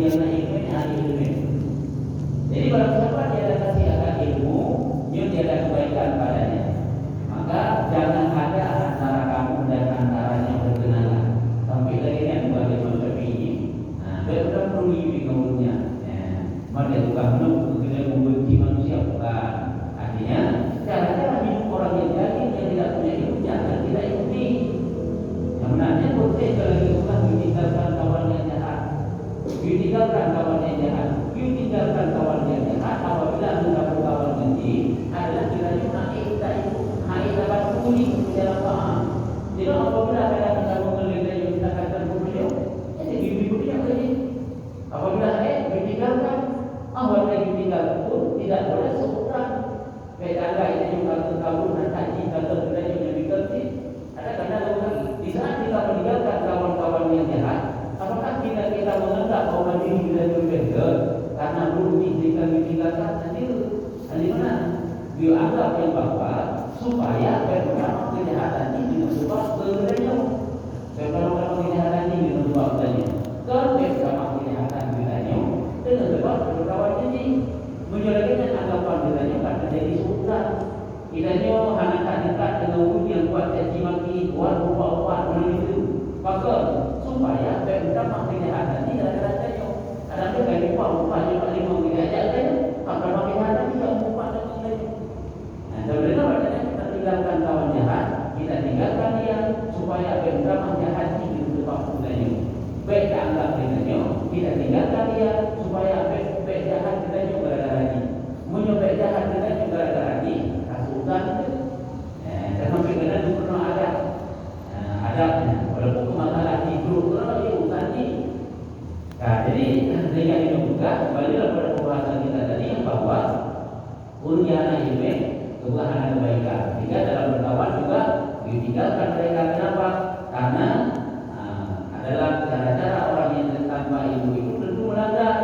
yang ilmu ahli ilmu. Jadi barang siapa dia ada kasih akan ilmu, dia ada kebaikan padanya, maka jangan ada antara kamu dan antaranya berkenalan. Sampai dari yang bagi macam ini, betul perlu dikaulnya. Maka bukan kita membenci manusia bukan. Artinya cara-cara hidup orang yang jahil yang tidak punya ilmu jangan kita ikuti. Sebenarnya boleh kalau kita meninggalkan kawan yang jahat, ditinggalkan kawan yang jahat, ditinggalkan kawan yang jahat. Apabila mendapat kawan benci adalah kiranya kita itu dapat kuning dalam paham. Jadi apabila kita mengelak yang kita katakan beliau, jadi bibir-bibir yang tadi. Apabila ditinggalkan, awal yang ditinggalkan pun tidak boleh sebutkan. Beda ini juga terkabul dan haji kata kita yang lebih tertib. Ada kadang-kadang di saat kita meninggalkan kawan-kawan yang jahat, apakah kita menganggap bahwa diri kita berbeda karena belum ditinggalkan sendiri? Di mana? Dia anggap yang bahwa supaya perkara kejahatan ini sebab berbeda. Perkara kejahatan ini sebab berbeda. Kalau perkara kejahatan bedanya dengan sebab kawan ini menjadikan anggapan bedanya pada jadi sultan. Idanya hanya tak dekat dengan wujud yang buat caci maki, buat rupa-rupa begitu. Maka supaya perkara kejahatan ini ada-adanya. Ada bagi rupa-rupa yang paling mengajak maka kejahatan ini yang rupa dan mengenai. Sebenarnya maknanya kita tinggalkan kawan jahat, kita tinggalkan dia supaya perkara jahat ini sebab bedanya. Baik anggap bedanya, kita tinggalkan dia supaya baik jahat bedanya berada lagi. Menyebab jahat bedanya berada lagi. Dan sampai kena itu pernah adabnya. Walaupun masalah hidup kalau itu tadi. Jadi dengan itu juga kembali pada pembahasan kita tadi bahwa urunyana ilmu kebuahan kebaikan. Jika dalam berkawan juga ditinggalkan mereka. Kenapa? Karena adalah cara-cara orang yang tanpa ilmu itu tentu melanggar.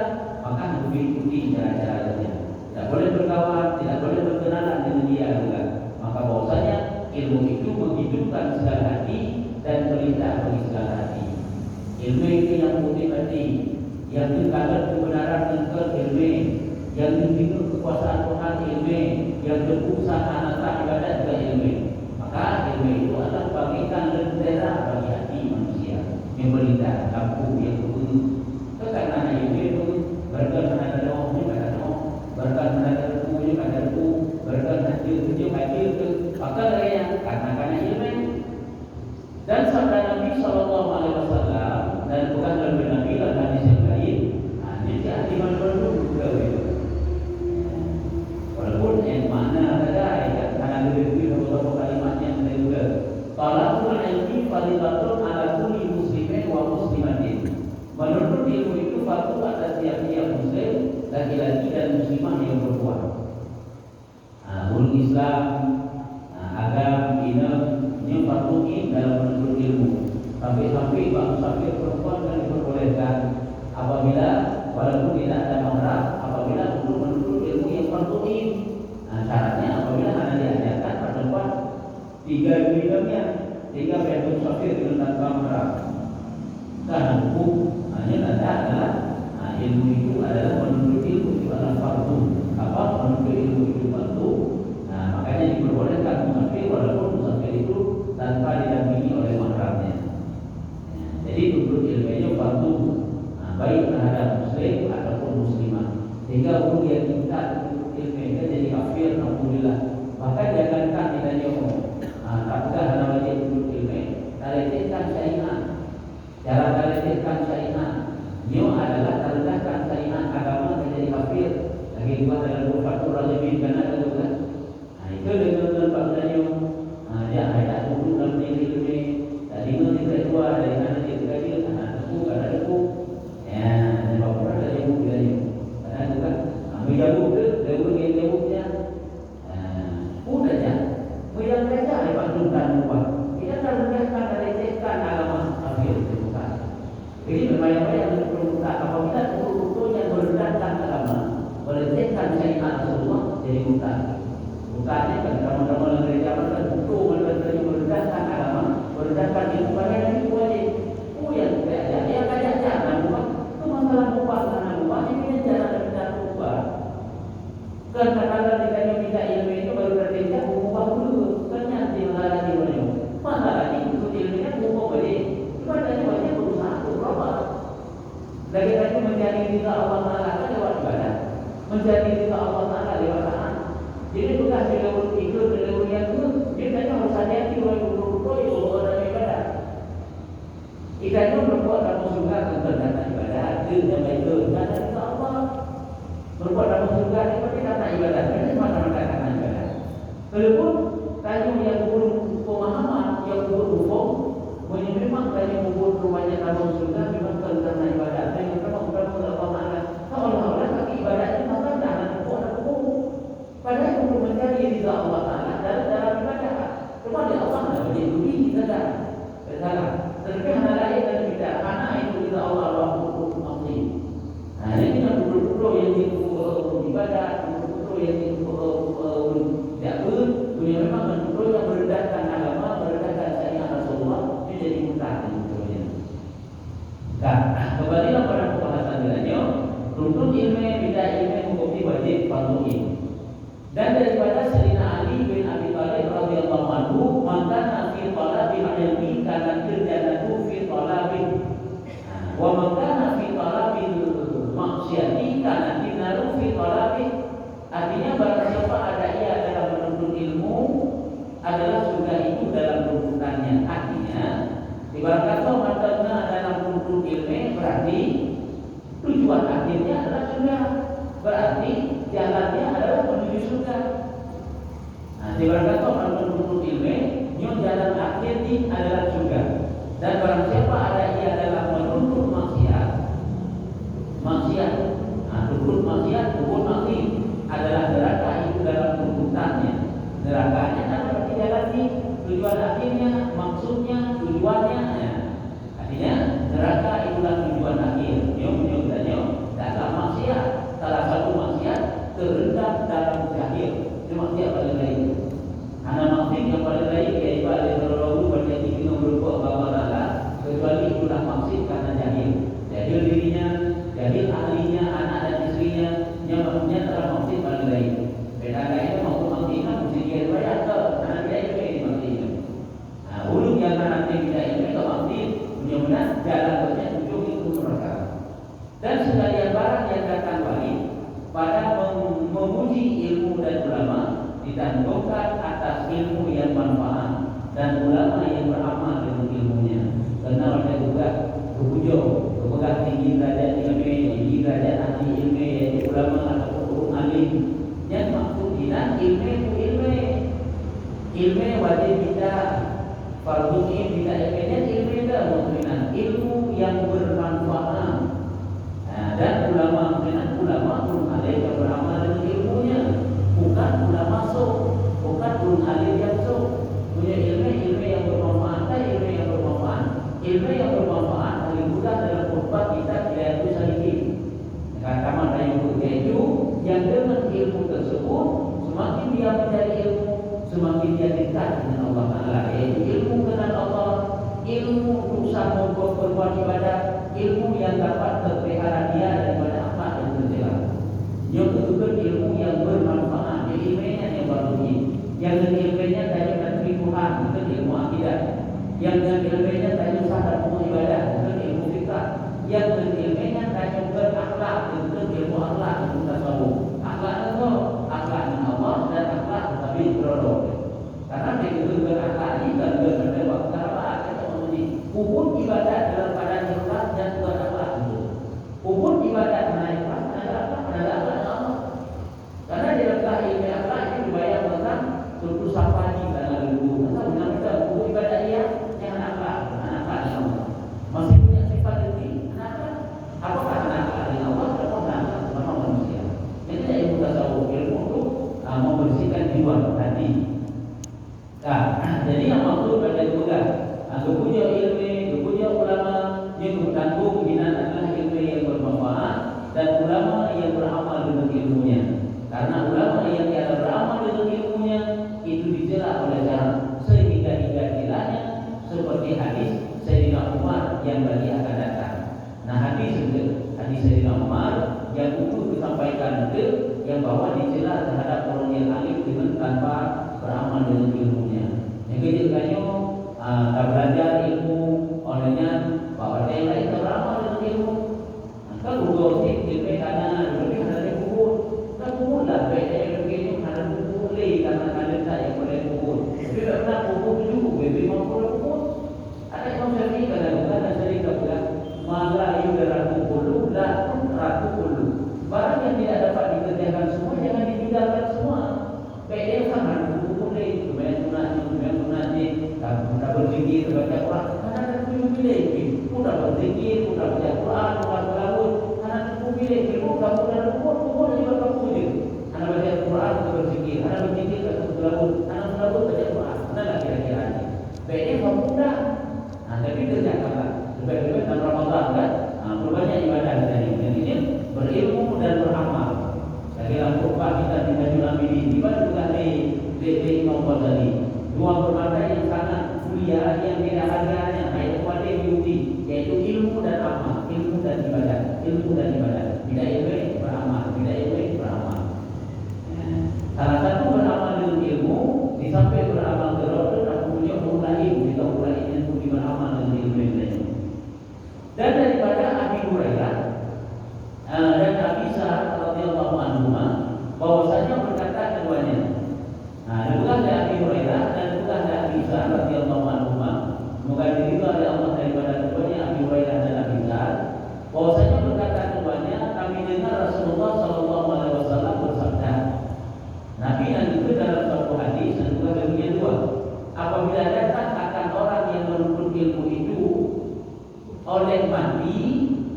Maka harus diikuti cara-caranya. Tidak boleh berkawan, tidak boleh berkenalan dengan dia juga. Maka bahwasanya ilmu itu menghidupkan segala hati dan perintah bagi segala hati. Ilmu itu yang putih hati, yang mengkabar kebenaran tentang ilmu, yang menghidupkan kekuasaan Tuhan ilmu, yang berusaha anak ibadat juga ilmu. Maka ilmu itu adalah bagikan lentera bagi hati manusia. Yang perintah lampu yang berbunyi. Karena ilmu itu berkat pada doanya pada doa, berkat pada rukunya pada ruku, berkat hadir ke maka karena ilmu. Dan sabda Nabi Sallallahu Alaihi Wasallam dan bukan dalam Nabi dalam hadis yang lain, jadi hati manusia juga itu. Walaupun yang mana ada karena lebih beberapa kalimatnya ada juga. Talabul ilmi fardhatun ala kulli muslimin wa muslimatin. Menuntut ilmu itu fardu atas tiap-tiap muslim, laki-laki dan muslimah yang berbuat. Islam, agama, ini fardu dalam menuntut ilmu. Sampai-sampai bangsa perempuan dan diperbolehkan apabila walaupun tidak ada mahram, apabila untuk menuntut ilmu yang fardu. Syaratnya apabila hanya diajarkan perempuan 3 bidangnya, 3 bentuk safir dengan tanpa mahram. Karena hukum hanya adalah ilmu itu adalah menuntut ilmu itu adalah fardu. Apa menuntut ilmu itu fardu? Makanya diperbolehkan musafir walaupun musafir itu tanpa didampingi oleh mahramnya. Jadi menuntut ilmunya fardu, baik terhadap muslim ataupun muslimah. Sehingga orang yang minta ilmunya jadi kafir, alhamdulillah. Bahkan jangankan kita nyomong, apakah hanya wajib menuntut ilmu? Talecehkan syariat. Cara talecehkan syariat, nyo adalah terendahkan syariat agama menjadi kafir. Lagi juga dalam buku Fathul Razimin karena ada Kita itu berbuat dalam surga tentang dana ibadah, itu yang baik itu dana itu Allah. Berbuat dalam surga itu berarti dana ibadah, ini macam-macam dana ibadah. Walaupun tanya yang buruk pemahaman, yang buruk hukum, memang tanya buruk rumahnya dalam surga memang tentang dana ibadah. Dan yang memang Allah Taala, seolah-olah kaki ibadah itu maka dana hukum. Padahal untuk mencari ridha Allah Taala dalam ibadah, cuma di Allah tidak boleh rugi kita dah. Salah. Tapi hal lain dan tidak karena itu kita Allah hukum asli. Nah ini kan betul-betul yang ibadah, betul-betul yang jabut, punya memang betul yang merendahkan agama, merendahkan syariat Rasulullah itu jadi mutasi betulnya. Nah, kembalilah pada pembahasan nilainya. Runtun ilmu, bid'ah ilmu, hukum wajib fardu ain. Dan daripada Sayyidina Ali bin Abi Thalib radhiyallahu anhu, maka fi talabil ilmi kana tirjanatu fi talabil wa maka fi talabil maksiati kana dinaru fi talabil. Artinya barang siapa ada ia dalam menuntut ilmu adalah surga itu dalam tuntutannya. Artinya ibarat kata matanya dalam menuntut ilmu berarti tujuan akhirnya adalah surga. Berarti jalannya adalah menuju surga. Nah, ibarat kata orang menuntut ilmu, jalan akhirnya adalah surga. Dan barang siapa ada ia dalam menuntut maksiat, tuntut maksiat, hukum maksiat adalah neraka itu dalam tuntutannya. Nerakanya kan berarti jalan ini tujuan akhirnya, maksudnya, tujuannya. Artinya neraka itulah tujuan akhir. Dalam maksiat. Salah satu maksiat terendam dalam jahil. Itu maksiat paling lain. Karena maksiat yang paling lain yaitu al-idraru berjati minum berupa bahwa Allah kecuali itulah maksiat karena jahil. Jahil dirinya, jahil ahlinya, anak dan istrinya, yang maksudnya adalah maksiat paling lain. Beda lainnya maupun maksiatnya mesti dia bayar ke karena dia ini maksiatnya. Nah, ulung yang nanti kita ini ke maksiat, mudah-mudahan jalan terusnya ujung itu neraka. Dan sekalian barang yang datang balik pada memuji ilmu dan ulama ditanggungan atas ilmu yang manfaat dan ulama yang beramal dengan ilmunya. Karena mereka juga berhujung kepegang tinggi derajat ilmu, tinggi derajat ahli ilmu, yaitu ulama atau ulum alim. Yang maksud kita ilmu wajib kita fardu ain kita ilmu dah maksudnya ilmu yang bermanfaat. Dan ulama ulum alim yang beramal dengan ilmunya, bukan ulama bukan ulum alim yang punya ilmu yang bermanfaat, ilmu yang bermanfaat paling mudah dalam khutbah kita tidak itu sedikit. Katakan yang begitu, yang dengan ilmu tersebut semakin dia mencari ilmu, semakin dia dekat dengan Allah Taala. Yaitu ilmu kenal Allah, ilmu untuk sambung berbuat ibadah, ilmu yang dapat terpelihara dia daripada akhlak yang tercela. Yang kedua ilmu yang bermanfaat, ilmunya yang barunya. Yang ilmunya dari Tuhan, itu ilmu akidah. Yang ilmunya dari sadar ibadah, itu ilmu fikih. Yang ilmunya dari berakhlak, itu ilmu akhlak, itu tasawuf. Akhlak itu akhlak dengan Allah dan akhlak tapi produk. Karena begitu berakhlak ini dan berdebat apa kita menguji hukum ibadah dalam keadaan ikhlas dan berakhlak itu. Hukum ibadah ikhlas adalah Allah. Karena di dalam ilmu akhlak ini dibayar tentang suatu sapani dalam ilmu. Atau benar-benar hukum ibadah dia yang akhlak Allah. Masih punya sifat ini. Apakah akhlak dengan Allah atau akhlak sama manusia? Ini ilmu tasawuf, ilmu untuk membersihkan jiwa hati. Nah, jadi yang maksud pada juga punya ilmu, punya ulama yang bertanggung binaan adalah ilmu yang bermanfaat dan ulama yang beramal dengan ilmunya. Karena ulama yang tiada beramal dengan ilmunya itu dicela oleh cara sehingga celanya seperti hadis Sayyidina Umar yang bagi akan datang. Nah, hadis Sayyidina Umar yang untuk disampaikan itu yang bahwa dicela terhadap orang yang alim dengan tanpa beramal dengan ilmunya. Yang ketiganya tak belajar ilmu olehnya bahwa dia lain tak beramal dengan ilmu. Kalau gosip ilmu karena lebih ada kubur, tak kubur lah. Beda yang begini ada kubur lagi karena ada tak yang boleh kubur. Tapi tak pernah kubur juga. Bagi mampu kubur. Ada yang saya beri karena bukan ada cerita berzikir, baca Quran, anak pilih. Udah berzikir, udah baca Quran, udah berlalu, anak pilih. Udah kubur juga kamu je. Anak baca Quran, udah berzikir, anak berzikir, udah berlalu, anak berlalu baca Quran. Mana kira-kira ini? Baiknya kamu udah. Tapi kerjakanlah. Lebih-lebih dalam Ramadan kan, berbanyak ibadah dari ini berilmu dan beramal. Dalam Quran kita tidak ambil ibadah juga di Imam Ghazali. Dua permata yang sangat mulia yang tidak harganya ayat kepada diuji, yaitu ilmu dan amal, ilmu dan ibadah, ilmu dan ibadah. Tidak ilmu beramal, tidak ilmu beramal. Salah satu beramal dengan ilmu, di samping beramal terus aku punya mulai kita mulai ilmu di beramal dengan ilmu ini. Dan daripada Abi Hurairah dan Abi Sa'ad radhiyallahu anhu bahwasanya berkata keduanya. Bukan dari Abi Hurairah dan bukan dari Abi Sa'ad radhiyallahu anhu. Semoga diridhoi oleh Allah daripada keduanya Abi Hurairah dan Abi Sa'ad. Bahwasanya berkata keduanya, kami dengar Rasulullah sallallahu alaihi wasallam bersabda. Nabi yang itu dalam satu hadis dan juga demikian dua. Apabila datang akan orang yang menuntut ilmu itu oleh mati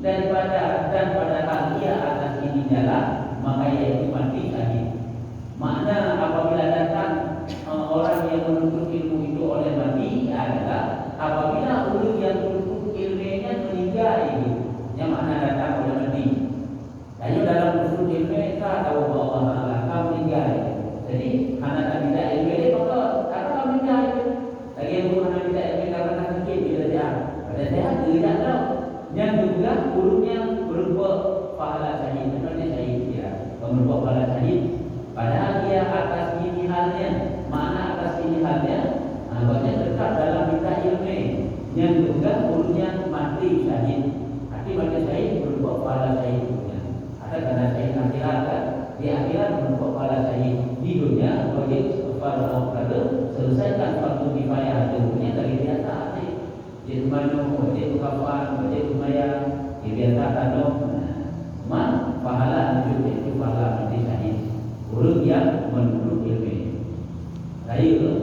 daripada dan padahal ia atas ini jalan, maka ia itu mati syahid. Makna apabila datang orang yang menuntut ilmu itu oleh mati adalah apabila ulul yang menuntut ilmunya meninggal itu, yang makna datang oleh mati. Lalu dalam menuntut ilmu kita tahu bahwa Allah akan meninggal. Jadi anak tidak ilmu ini maka akan meninggal. Lagi yang bukan tidak ilmu karena sakit bila dia. Pada saya tidak tahu. Yang juga ululnya berupa pahala syahid. Sebenarnya syahid dia berupa pahala syahid. Padahal dia atas ini halnya, mana atas ini halnya, banyak tetap dalam kita ilmu yang juga ululnya mati syahid. Arti mati syahid berupa pahala syahid. Ada karena syahid akhirat kan? Di akhirat berupa pahala syahid. Di dunia bagi para orang selesaikan fardu kifayah dunia dari biasa hati. Jadi mana wajib kafan, wajib sembahyang, biasa kado, pahala itu pahala mati syahid. Urut yang menurut ilmu. Lalu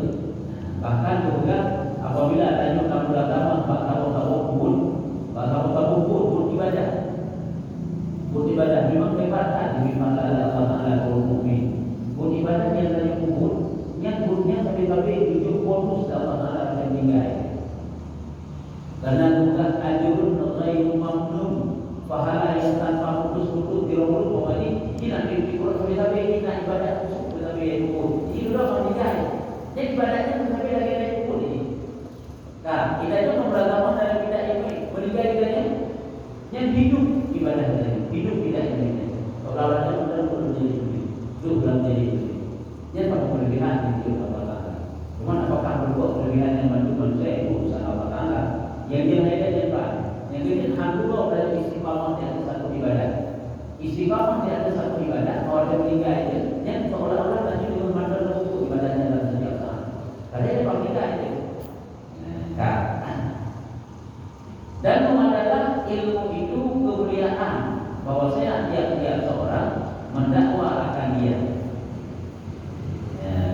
bahkan juga apabila tanya kamu agama, kamu pun, kamu pun ibadah. Pun ibadah memang kebetulan di mana Allah Taala berfirman. Pun ibadah yang tanya pun, yang punnya sampai tujuh bonus Allah Taala yang tinggal. Karena bukan ajurun ghairu mamnun, pahala yang tanpa putus-putus dirobot pokoknya tidak dipikir sampai kita ibadah sampai itu. Itu dah meninggal. Jadi ibadahnya sampai lagi naik pun ini. Nah, kita itu beragama dalam kita ini meninggal kitanya yang hidup ibadah kita, hidup kita ini. Kalau ada orang belum jadi hidup belum jadi hidup. Dia tak berlebihan itu Allah Taala. Cuma apakah berbuat berlebihan yang bantu manusia itu urusan Allah Taala. Yang dia ada apa? Yang dia handul dari istiqamah di atas satu ibadah. Istiqamah di atas satu ibadah, kalau dia meninggal itu, yang seolah-olah tadi dengan mandor itu ibadahnya dalam setiap saat. Karena dia meninggal itu. Dan memandangkan ilmu itu kemuliaan, bahwasanya tiap-tiap seorang mendakwa akan dia.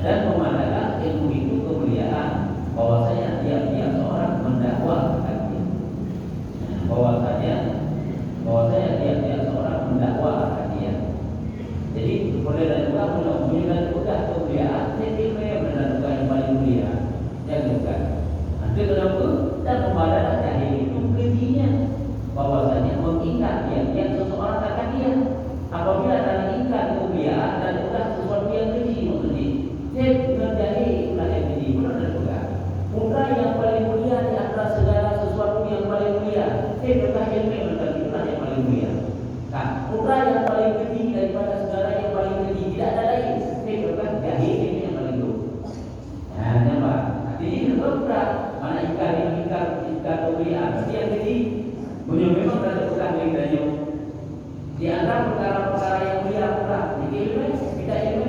Dan memandangkan ilmu itu kemuliaan, bahwasanya tiap-tiap seorang mendakwa akan dia. Bahwasanya tiap-tiap seorang mendakwa akan dia. Jadi boleh dan juga menunjukkan juga kemuliaan. Jadi ilmu yang menentukan yang paling mulia. Jangan lupa. Nanti kenapa? Dan memandangkan jahil itu kejinya, bahwasanya mengingat yang seseorang akan dia. Apabila ada ingat kemuliaan dan juga sesuatu yang keji maksudnya, dia menjadi itulah yang keji. Benar dan juga. Putra yang paling mulia di antara segala sesuatu yang paling mulia. Dia berkah ilmu berkah itulah yang paling mulia. Nah, putra yang paling keji daripada segala yang paling keji tidak ada lain. Dia berkah jahil ini yang paling buruk. Nah, nampak. Jadi berat. Mana ikan kemuliaan. Dia keji. Punya memang ada berkah yang tanya. Di antara perkara-perkara yang mulia putra. Jadi ilmu tidak ilmu.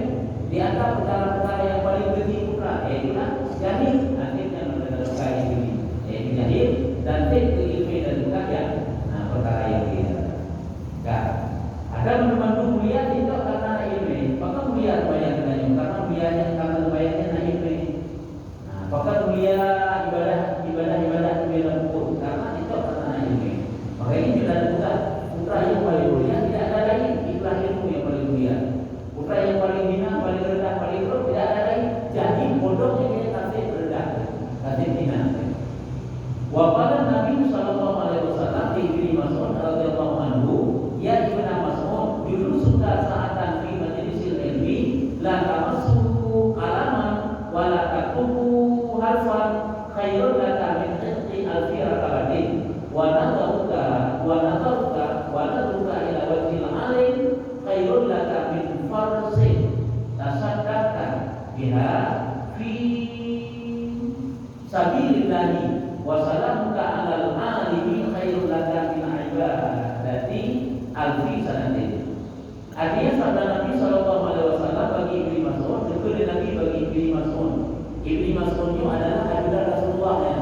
Di antara perkara-perkara yang paling keji putra. Itulah jahil. Akhirnya mendapat perkara ini. Yaitu jahil dan itu ilmu dan bukan yang perkara yang mulia. Nah, ada menemandu mulia tidak karena ilmu. Maka mulia bayar dengan karena mulianya karena bayarnya ilmu. Maka mulia ibadah jihad fi sabilillah wa salamuka 'alal 'alimin khairul laka min ibadati alfi sanatin. Artinya sabda Nabi sallallahu alaihi wasallam bagi Ibnu Mas'ud, betul Nabi bagi Ibnu Mas'ud. Ibnu Mas'ud itu adalah adalah Rasulullah ya.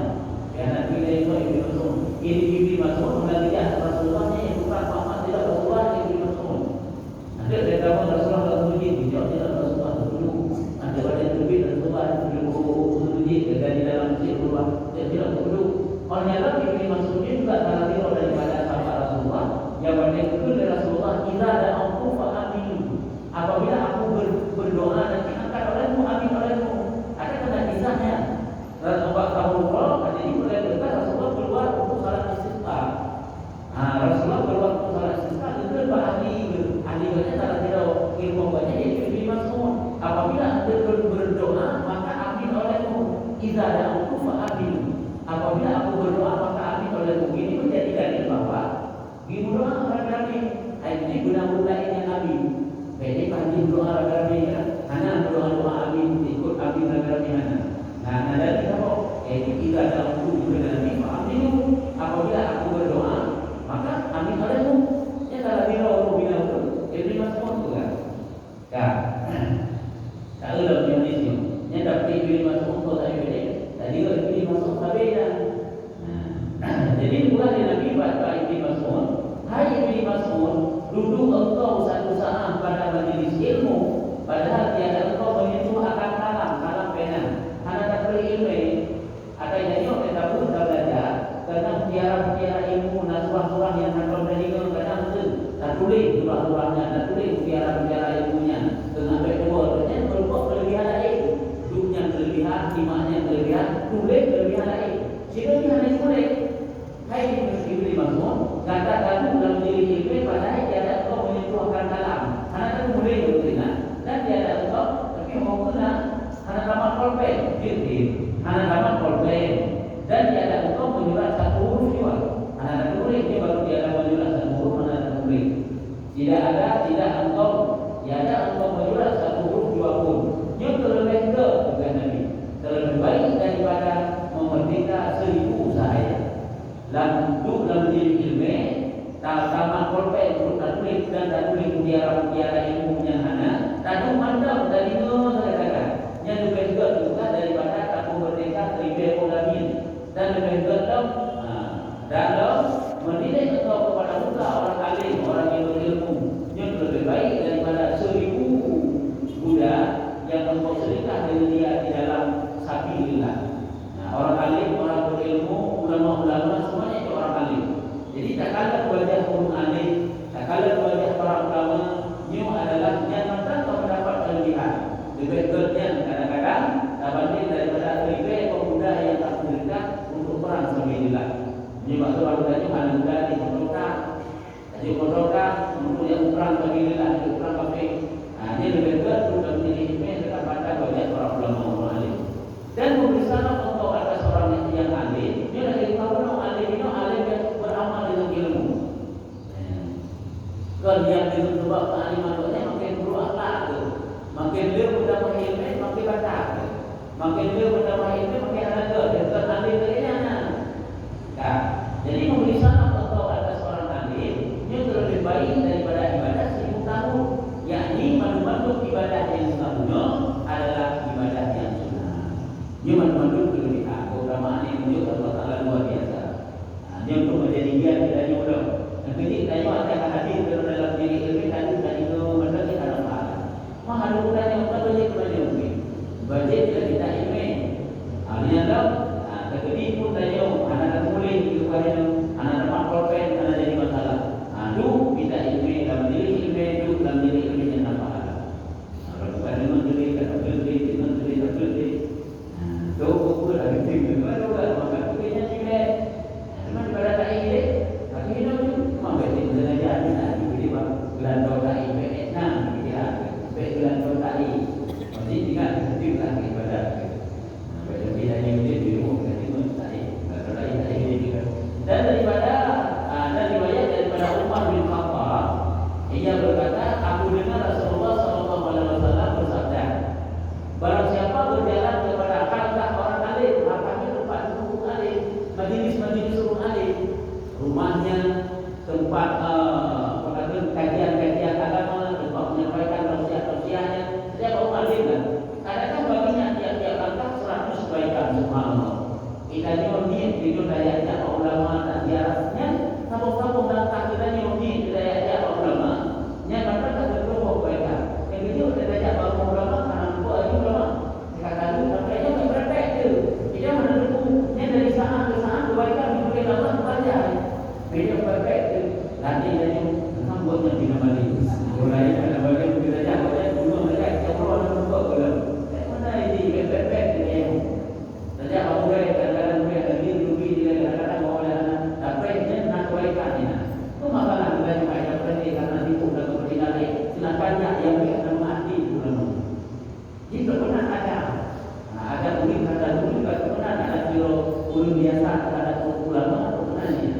Ya Nabi itu Ibnu Mas'ud. Ini Ibnu Mas'ud mengatakan Rasulullahnya yang bukan Muhammad tidak Rasulullah Ibnu Mas'ud. Ada kata Rasulullah berbunyi, tidak Rasulullah dulu. Ada pada terbit Rasulullah berbunyi dari dalam masjid Rasulullah tidak dulu. Ternyata Ibnu Mas'ud juga salah satu daripada sahabat Rasulullah yang betul dari Rasulullah kita ada aku fa'amin. Apabila aku berdoa nanti angkat olehmu amin olehmu. Ada kena kisahnya. Rasulullah tahun jadi mulai berkata Rasulullah keluar untuk salat istisqa. Rasulullah keluar untuk salat istisqa itu ahli banyak salah tidak ilmu banyak yaitu Ibnu Mas'ud. Apabila anda berdoa maka amin olehmu. Idza da'utu fa'amin. Apabila aku berdoa maka amin olehmu. Ini menjadi dalil bahwa berdoa rame-rame. Ini guna-guna ini Nabi. Jadi pagi doa rame-rame ya. Hana doa amin ikut amin rame-rame hana. Nah, dari apa? Jadi kita ada waktu juga Nabi amin. Apabila aku berdoa maka amin olehmu. Ya kalau bila Ibnu Mas'ud juga. Ya. Kalau dalam Indonesia, yang dapat Ibnu Mas'ud tu tak beda. Tadi Ibnu Mas'ud tak beda. Jadi mulai Nabi baca Ibnu Mas'ud, hai Ibnu Mas'ud, duduk engkau satu saat pada majelis ilmu, padahal tiada engkau menyentuh akan kalam pena. Hanya tak berilmu. Ada yang kita pun tak belajar. Kadang tiara ilmu surah-surah yang hendak belajar kadang tu tak tulis surah-surahnya, tak tulis tiara ilmunya. Tengah kedua, ternyata berupa kelebihan lain. Duduknya kelebihan, imannya kelebihan, tulis kelebihan lain. Jika dia hanya tulis, hai Ibnu Mas'ud, kata-kata dalam diri ilmu padahal tiada engkau menyentuhkan kalam. Karena kamu boleh berkena dan tiada engkau, tapi mau kena. Karena tamat kolpen, karena tamat kolpen dan tiada engkau menyurat satu huruf juga. Karena tulis dia baru tiada menyurat satu huruf, karena tulis. Tidak engkau menyurat satu huruf dua pun. Yang terlebih ke bukan Nabi. Terlebih baik daripada memerdeka 1000 usaha. Dalam diri ilmu, tamat kolpen, tulis dan tulis mutiara ilmu yang hana. Tadu mandam dari katakan. Yang lebih juga daripada kamu merdeka 1000 ulamin dan lebih dalam mendidik engkau kepada muka orang alim, orang yang berilmu yang lebih baik daripada 1000 budak yang engkau sedekah dengan dia di dalam sabilillah. Orang alim, orang berilmu, ulama-ulama semuanya itu orang alim. Jadi tak kalah wajah orang alim, tak kalah wajah para ulama, itu adalah yang mereka mendapat kelebihan. Lebih berdiam kadang-kadang dapat daripada lebih pemuda yang tak berikan untuk perang sabilillah. Ini maksud itu hanya muda di Kodroka. Jadi Kodroka untuk yang perang sabilillah, itu perang kafir. Ini lebih berat untuk menjadi ilmu dekat pada banyak para ulama orang alim. Dan memberikan untuk ada seorang yang alim. Dia lagi tahu alim itu alim yang beramal dengan ilmu. Kalau dia itu sebab kealiman itu makin berakhlak tu. Makin dia mendapat ilmu, makin baca. Makin dia mendapat ilmu, makin ada dia alim dia nah. Jadi memberikan untuk ada seorang alim yang lebih baik daripada ibadah 1000 tahun. Yakni mandu-mandu ibadah yang sempurna adalah ibadah yang sunnah. Dia mandu-mandu kelebihan, keutamaan yang menunjuk Allah Taala luar biasa. Dia untuk menjadi dia tidak diulang. Jadi saya ada hadis dalam diri ilmu tadi itu menjadi dalam hal. Mahal ukurannya untuk banyak mungkin. Bajet tidak ilmu. Artinya dalam terjadi pun tanya anak boleh kepada anak makrofen anak jadi masalah. Aduh kita ilmu dalam diri ilmu dalam diri ilmu yang nampak. Kalau bukan dengan beli. Tahu buku lagi tinggal baru maka punya juga. Cuma pada tak ini, tapi ini tu mampu dengan jadi nanti beli bang gelandor tak ini, kita gelandor tak ini. Mesti tinggal setiap lagi pada. Pada bila yang di rumah dan daripada Umar bin Khattab, ia berkata, aku dengar Rasulullah SAW bersabda, barang siapa berjalan kepada halqah orang alim, halqahnya tempat guru alim, majelis-majelis guru alim, rumahnya tempat kajian-kajian agama, tempat menyampaikan tausiah-tausiahnya. Setiap orang alim kan. Kadang-kadang baginya tiap-tiap langkah 100 kebaikan, subhanallah. Kita nyonyi di dayanya ulama dan ziarahnya, kampung-kampung langkah kita nyonyi di dayanya ulama. Nya kata tak berdoa kebaikan. Yang itu dayanya ulama karena buat ulama. Dikatakan sampai itu berpraktek tu. Dia menentu nya dari saat ke saat kebaikan diberi Allah saja. Beda berpraktek tu. Nanti dia memang buatnya di nama dia. Mulai pada bagian kita jaga dulu mereka jauh dan buat kalau. Mana ini berpraktek dia. Saja orang kadang-kadang mereka rugi dia kadang-kadang oleh anak dapatnya nak kebaikan ni. Tu masalah kita juga ada berarti karena tipu dan kepentingan silakan yang kita mati ulama. Jika benar ada unik ada benar ada kiro ulun biasa ada ulama sebenarnya.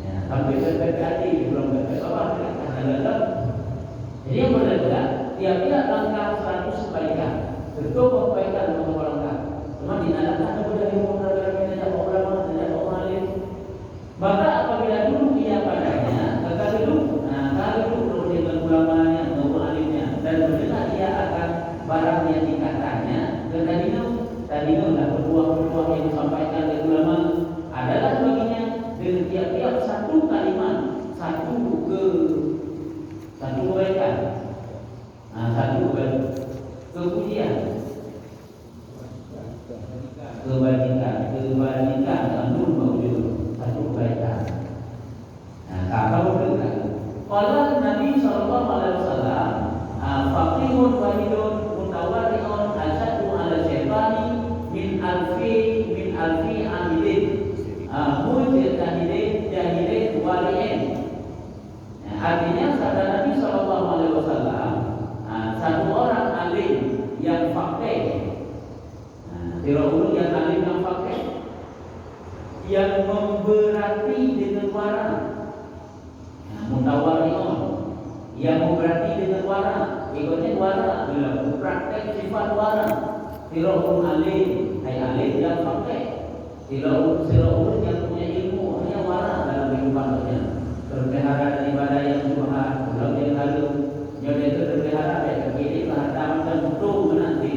Ya, sampai berkali belum apa ada. Jadi yang berbeda tiap-tiap langkah 100 kebaikan. Betul kebaikan untuk langkah. Cuma dinamakan kepada ulama tidak orang alim. Maka apabila dulu ia padanya, kalau dulu dengan ulamanya atau alimnya dan mendengar ia akan barang yang dikatanya, dan tadi lah peluang yang disampaikan oleh ulama adalah baginya dengan tiap-tiap satu kalimat, satu kebaikan, satu kepujian. Kebajikan anun mawujud satu kebaikan. Kalau begitu, kalau Nabi Sallallahu Alaihi Wasallam faqihun wahidun mutawarri'un asyadu ala syaitani min alfi amilin mujtahidin jahilin wali'in. Artinya sabda Nabi Sallallahu Alaihi Wasallam satu orang alim yang faqih. Dirahulu yang alim yang pakai yang memberati dengan warna, mutawari'un yang memberati dengan warna, ikutnya warna bila praktek sifat warna. Dirahulu alim, alim yang pakai. Dirahulu yang punya ilmu hanya warna dalam kehidupannya. Berpelihara dan ibadah yang subhan, belum yang lalu, jadi itu berpelihara dan kiri perhatian dan betul menanti.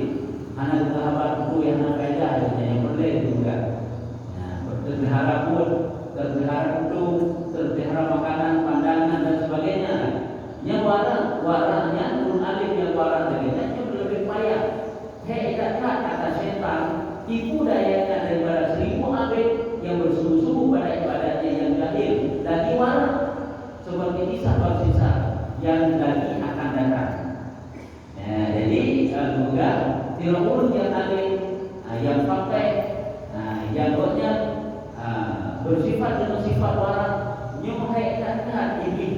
Anak sahabat itu yang nak kaya yang boleh juga. Terpelihara pun, terpelihara itu, terpelihara makanan, pandangan dan sebagainya. Yang warnanya turun alim yang warna darinya yang lebih payah. Tidak kata setan tipu dayanya daripada 1000 abid yang bersungguh-sungguh pada ibadahnya yang jahil dan warna seperti sisa-sisa yang lagi akan datang. Jadi juga Tirahul yang alim, yang pakai, yang buatnya bersifat dengan sifat warak, nyuhai tak iblis,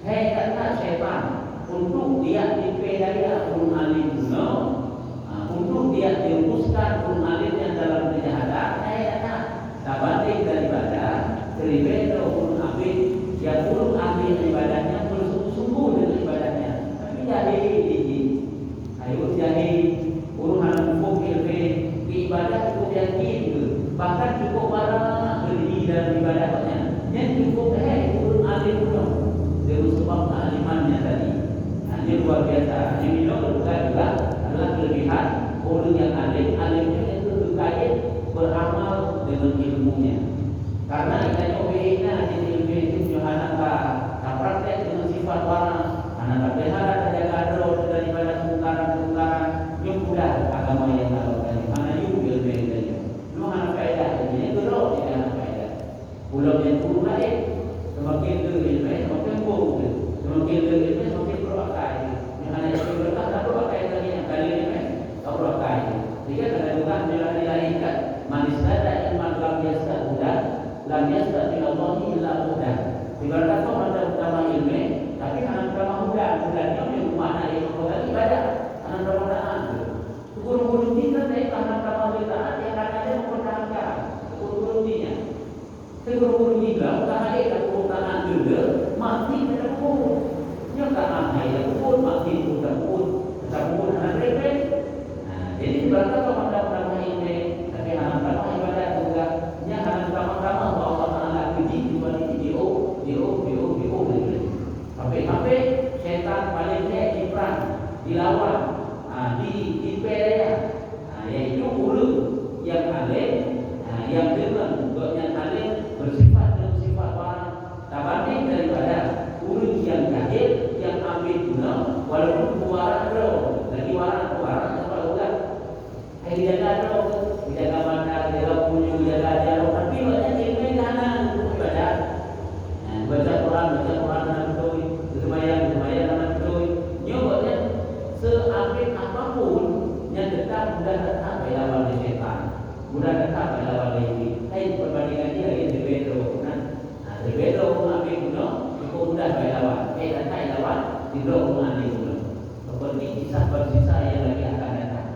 hai tak syaitan, untuk dia dipedaya pun alim guna, untuk dia dihembuskan pun alim yang dalam kejahatan, hai tak banding daripada teribet pun abid yang pun ahli ibadahnya bersungguh-sungguh dengan ibadahnya, tapi jahil urusan hukum ilmu ibadah cukup yakin bahkan cukup barang berdiri dalam ibadahnya yang cukup urus alim pun dengan sebab kealimannya tadi. Ini luar biasa. Ini juga adalah kelebihan orang yang alimnya itu berkait beramal dengan ilmunya. Karena kita obeyna jadi ilmu itu Yohanan tak praktek dengan sifat warna, anak pelihara dan jaga terus daripada kemungkaran yang mudah agama yang lakukan. Mana you ilmu itu? Lu anak faedah ini terus tidak anak faedah. Pulau yang turun balik semakin ilmu semakin buruk, semakin ilmu semakin berbakai. Yang anak yang berbakai tak berbakai lagi yang kali ini tak berbakai. Jika ada juga nilai-nilai ikat manis ada yang malam biasa mudah. Lam yastati Allah illa hudan. Ibarat kata ada utama ilmu, tapi anak utama hudan. Hudannya yang mana ilmu ibadah, anak Ramadan. Guru-guru kita dari anak utama bid'ah yang katanya mempertahankan guru-gurunya. Guru-guru kita utama dia utama juga mati pada guru. Yang tak ada yang pun mati pun tak pun, tak pun anak mereka. Jadi berarti kalau mendapat ini, tapi anak-anak ibadah juga, nya anak ramah-ramah bahwa Allah Taala puji juga di o sampai setan paling diperan, dilawan, dipedaya, yaitu ulu yang alim, yang dengan yang alim bersifat barang tabanding daripada ulu yang jahil yang ambil guna walaupun keluaran roh lagi waran apa juga dijaga roh dijaga mata dijaga punya dijaga jarum tapi banyak ilmu kanan ibadah baca Quran dan betul sembahyang dan betul nyobanya seapik apapun yang tetap mudah tetap lawan setan mudah tetap lawan ini hai perbandingan dia lagi berbeda berbeda ambil guna cukup mudah lawan dan lawan tidak mengambil guna seperti kisah bersisa yang lagi akan datang.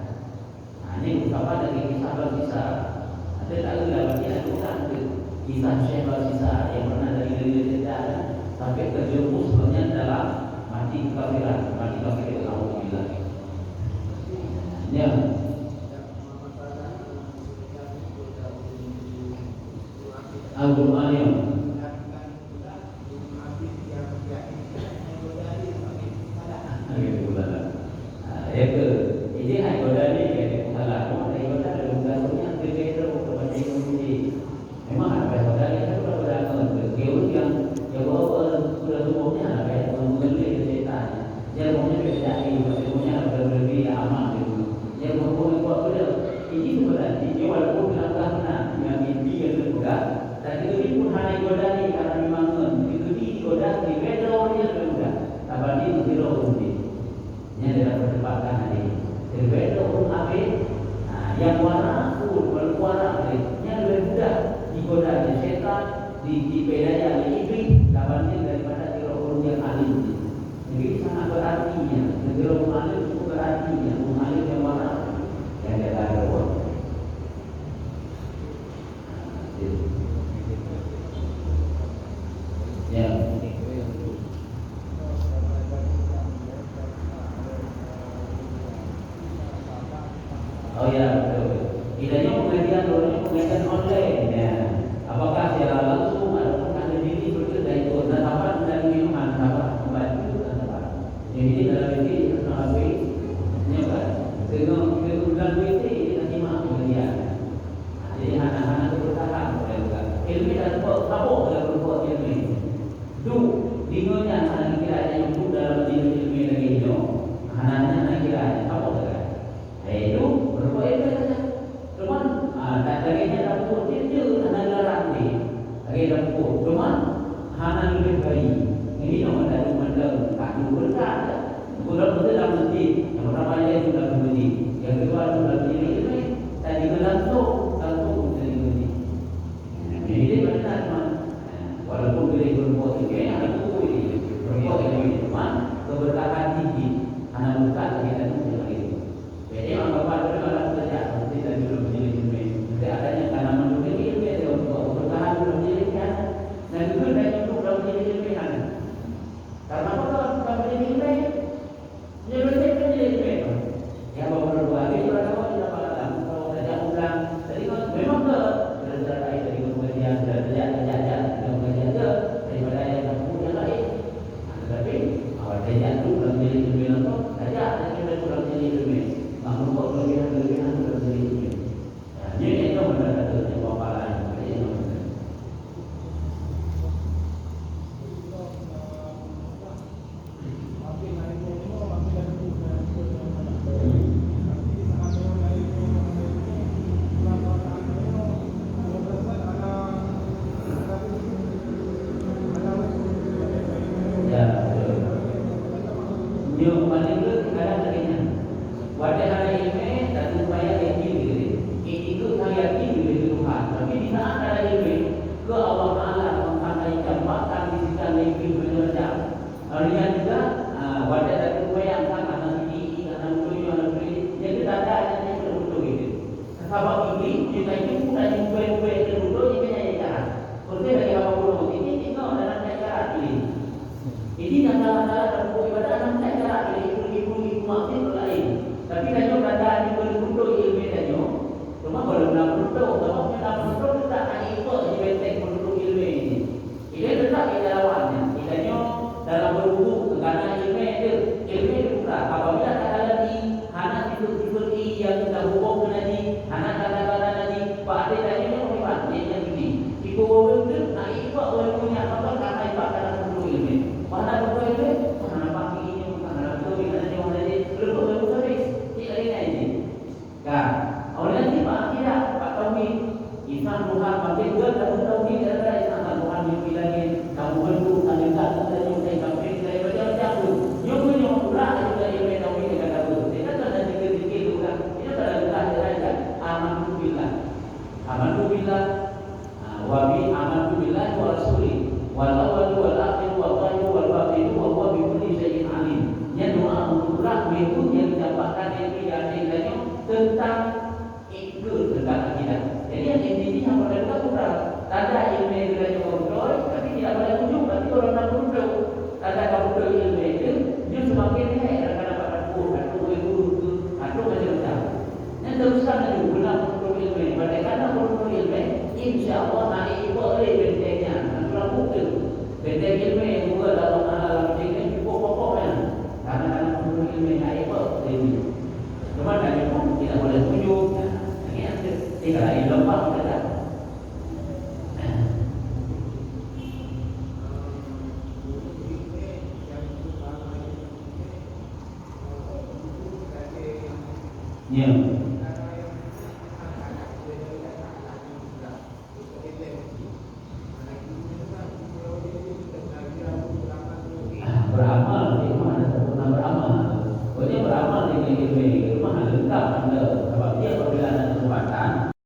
Ini ungkapan dari kisah bersisa. Ada tak lawan dia bukan kisah Syekh bersisa yang pernah dari cerita sampai terjerumus sebenarnya dalam mati kekafiran alhamdulillah. Ya. Al-Qur'an ya. Yang warna berwarna yang lebih mudah digoda setan dipedaya oleh iblis dapatnya daripada roh yang alim. Jadi sangat berartinya roh alim itu berartinya alim yang warna yang dia tahu. Ya. Oh ya betul. Tidaknya pengajian online ya. Apakah secara langsung ataupun ada diri berbeda itu dan dapat dan minuman dapat membantu dan dapat. Jadi dalam ini apa nyoba dengan bulan ini kita simak pengajian. Jadi anak-anak itu bertahan juga. Ilmu dan apa dalam berbuat ilmu. Du dingonya anak kira yang itu dalam ilmu lagi itu. Anaknya anak kira apa saja. Itu berbuat ilmu saja. Cuman tak lagi dapur dia anak larang ni. Lagi dapur. Cuman anak lebih baik. Ini nama dari mandang kaki berkat. Bukan betul dalam masjid. Yang pertama dia sudah bermasjid. Yang kedua sudah berdiri ilmu. Tadi langsung menjadi masjid. Jadi mana teman? Walaupun boleh berbuat ilmu, ada buku ini berbuat ilmu teman keberkahan tinggi. Anak buka kita itu lagi. Jadi orang bapak itu kalau kerja mesti dari belum jadi ilmu. Jadi adanya tanaman dulu ilmu dia untuk keberkahan belum jadi kan. Dan juga dari itu belum jadi ilmu kan. Karena apa kalau jadi ilmu? Jadi jadi ilmu. Ya bapak berdua ini berada di dalam kalau saja ulang. Jadi memang ke berdasarkan dari kemudian belajar daripada yang punya lain. Tetapi awal saja itu belum jadi ilmu itu saja dan kita belum jadi ilmu. Namun kok kelebihan belum jadi ilmu. Jadi itu mendadak yang bapak lain. Yang paling kadang lainnya. Wadah hari ini dan supaya yakin diri. Itu saya yakin diri Tuhan. Tapi di saat ada ilmu ke Allah Taala mengkaikan bahkan di sisi lebih berjam. Artinya juga wadah dan supaya yang sama nanti karena muncul yang kita ada yang betul itu. Sebab ini kita itu bukan yang betul yang kenyataan. Seperti bagi apa pun ini tinggal dalam cara ini. Ini yang salah-salah ibadah anak saya cara ini ibu-ibu maksud lain. Tapi kalau kata di bentuk ilmu itu dia mendapatkan ilmu yang lainnya tentang itu tentang akidah. Jadi yang ini yang boleh kita kurang. Ada ilmu yang dia kontrol, tapi tidak boleh tunjuk. Berarti orang nak kontrol. Ada kontrol ilmu itu, dia semakin heran karena pada Quran, guru itu, atau macam-macam. Yang teruskan itu guna kontrol ilmu. Berarti karena kontrol ilmu, insya Allah naik itu oleh bentengnya. Antara bukti benteng ilmu yang juga dalam alam bentengnya cukup pokoknya. Karena kontrol ilmu naik itu ini. Cuma dari pun tidak boleh tunjuk. Tidak lain lepas saja. Ya.